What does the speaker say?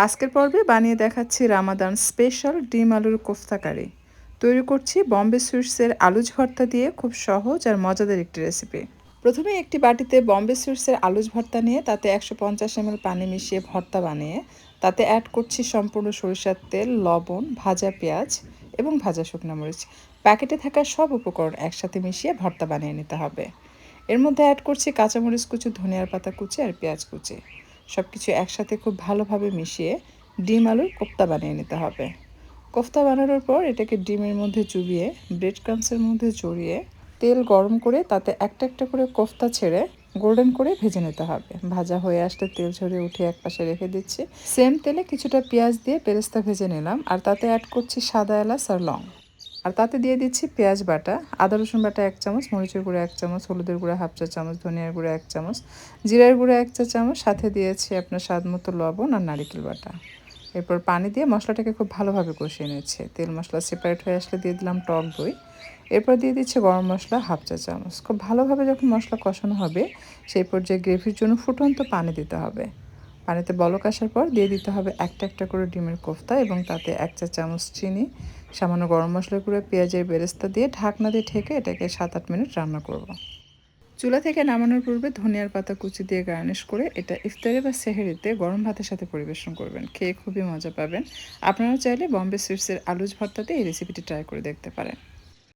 আজকের পর্বে বানিয়ে দেখাচ্ছি রামাদান স্পেশাল ডিম আলুর কোফতা কারি। তৈরি করছি বম্বে সুইটসের আলুজ ভর্তা দিয়ে খুব সহজ আর মজাদার একটি রেসিপি। প্রথমে একটি বাটিতে বম্বে সুইটসের আলুজ ভর্তা নিয়ে তাতে 150 ml পানি মিশিয়ে ভর্তা বানিয়ে তাতে অ্যাড করছি সম্পূর্ণ সরিষার তেল, লবণ, ভাজা পেঁয়াজ এবং ভাজা শুকনো মরিচ। প্যাকেটে থাকা সব উপকরণ একসাথে মিশিয়ে ভর্তা বানিয়ে নিতে হবে। এর মধ্যে অ্যাড করছি কাঁচামরিচ কুচি, ধনিয়ার পাতা কুচি আর পেঁয়াজ কুচি। সব কিছু একসাথে খুব ভালোভাবে মিশিয়ে ডিম আলুর কোফতা বানিয়ে নিতে হবে। কোফতা বানানোর পর এটাকে ডিমের মধ্যে চুবিয়ে ব্রেড ক্রাম্বসের মধ্যে জড়িয়ে তেল গরম করে তাতে একটা একটা করে কোফতা ছেড়ে গোল্ডেন করে ভেজে নিতে হবে। ভাজা হয়ে আসলে তেল ঝরিয়ে উঠিয়ে একপাশে রেখে দিচ্ছি। সেম তেলে কিছুটা পেঁয়াজ দিয়ে বেরেস্তা ভেজে নিলাম আর তাতে অ্যাড করছি সাদা এলাচ আর লং। আর তাতে দিয়ে দিচ্ছি পেঁয়াজ বাটা, আদা রসুন বাটা 1 চামচ, মরিচের গুঁড়ো 1 চামচ, হলুদের গুঁড়ো হাফ চা চামচ, ধনিয়ার গুঁড়ো 1 চামচ, জিরার গুঁড়ো 1 চা চামচ, সাথে দিয়েছি আপনার স্বাদ মতো লবণ আর নারিকেল বাটা। এরপর পানি দিয়ে মশলাটাকে খুব ভালোভাবে কষিয়ে নিচ্ছে। তেল মশলা সেপারেট হয়ে আসলে দিয়ে দিলাম টক দই। এরপর দিয়ে দিচ্ছি গরম মশলা হাফ চা চামচ। খুব ভালোভাবে যখন মশলা কষানো হবে সেই পর্যায়ে গ্রেভির জন্য ফুটন্ত পানি দিতে হবে। পানিতে বলক আসার পর দিয়ে দিতে হবে একটা একটা করে ডিমের কোফতা এবং তাতে 1 চা চামচ চিনি, সামান্য গরম মশলা গুঁড়ো, পেঁয়াজের বেরেস্তা দিয়ে ঢাকনা দিয়ে ঢেকে এটাকে 7-8 মিনিট রান্না করব। চুলা থেকে নামানোর পূর্বে ধনিয়ার পাতা কুচি দিয়ে গার্নিশ করে এটা ইফতারে বা সেহরিতে গরম ভাতের সাথে পরিবেশন করবেন। খেয়ে খুবই মজা পাবেন। আপনারা চাইলে বম্বে সুইটসের আলুজ ভর্তাতে এই রেসিপিটি ট্রাই করে দেখতে পারেন।